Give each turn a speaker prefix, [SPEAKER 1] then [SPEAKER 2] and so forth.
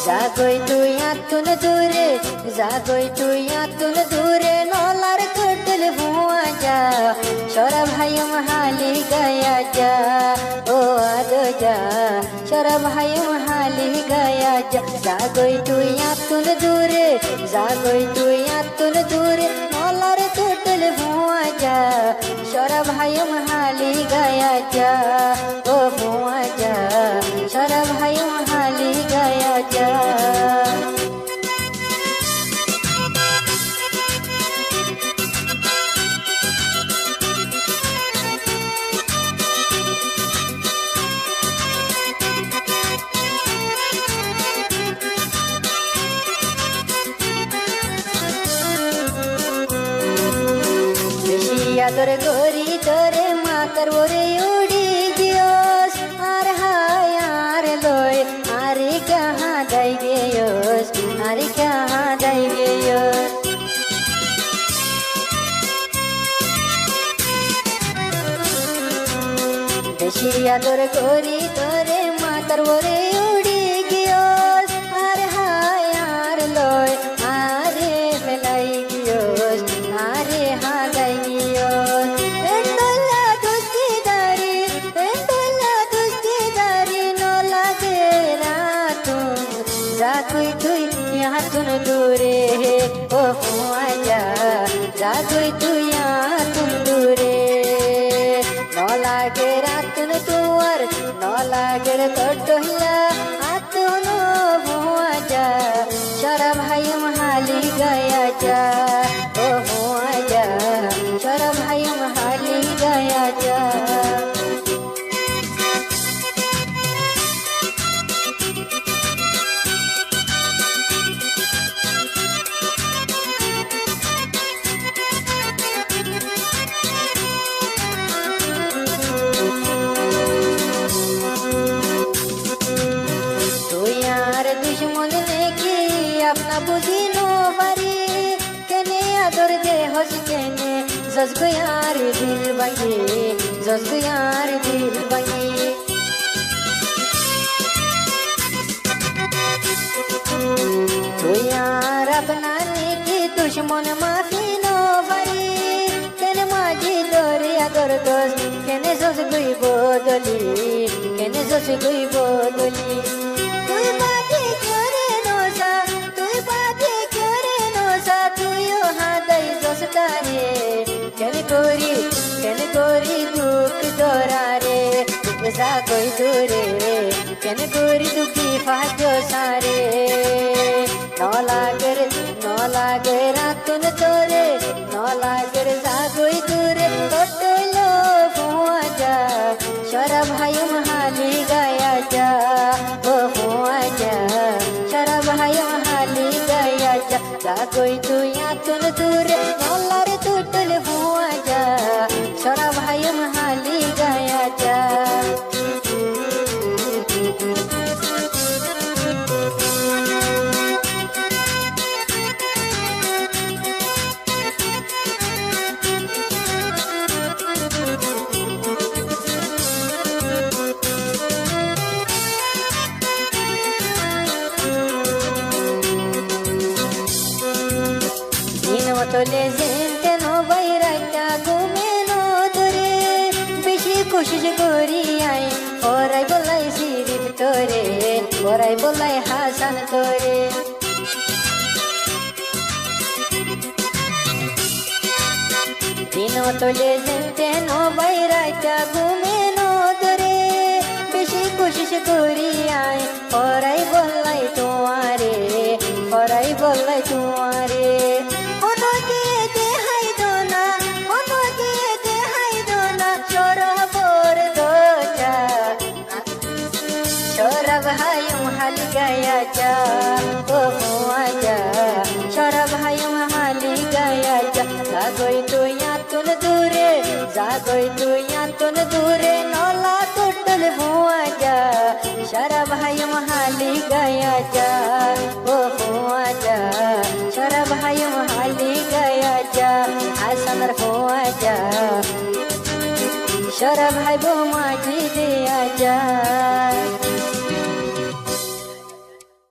[SPEAKER 1] जागोय तुई आतुन दूरे जागोय तुई आतुन दूरे नौलार कुटल हुआ जा छोरा भाई महाली गया जा ओ आदो जा छोरा भाई महाली गया जा जागोय तुई आतुन दूरे जागोय तुई आतुन दूरे नौलार कुटल हुआ जा छोरा भाई महाली गया जा ओ हुआ जा छोरा भाई महाली गया जा आदर गोरी तोरे मातर ओरे उड़ी गियोस आर हाय आर लोय आरे कहाँ दाई गयोस आरे कहाँ दाई गयोस देशी आदर गोरी तोरे मातर ओरे उड़ी गियोस आर हाय आर लोय आरे बेलाई गियोस आरे हाँ दाई गियोस एंदोला दुस्ती दारी नो लागे रातुन जागुई तुई यहाँ तुन दूरे ओ हुआ जागुई तुई यहाँ तुन दूरे नो लागे रातुन तुअर नो लागे तोटोहिया आतुन हुआ जा छोरा भाई महाली गया जा ओ हुआ जा छोरा भाई महाली गया जा दुश्मन ने की अपना बुझी नो बारी केने आदर दे हस केने जसगो यार दिल बंगे जसगो यार दिल बंगे तो यार अपना ने की दुश्मन माफी नो बारी केने माजी दोरे आदर दोस्त केने जसगोई बोदली केने जसगोई बोदली केन गोरी दुख दोरारे जागोय दूरे केन गोरी दुखी फाजो सारे नौ लागर रातुन तोरे नौ लागर जागोय दूरे तोटलो हुआ जा छोरा भाई महाली गया जा ओ हुआ जा छोरा भाई महाली गया जा जागोय तू आतुन दूरे नौलार टूटल हुआ जा छोरा भाई महाली गया जा तोले जेंते नो बैराटा घूमे नो तोरे बेशी कोशिश गोरी आई और आई बोलाई सिरिफ तोरे और आई बोलाई हासन तोरे दिनों तोले जेंते नो बैराटा घूमे नो तोरे बेशी कोशिश गोरी आई और आई बोलाई तुम्हारे और आई बोलाई तुम्हारे भाई महाली गया जा ओ हुआ जा छोरा भाई महाली गया जा जागोय तू आतुन दूरे जागोय तू आतुन दूरे नौला टूटल हुआ जा छोरा भाई महाली गया जा ओ हुआ जा छोरा भाई महाली गया जा आसनर हुआ जा छोरा भाई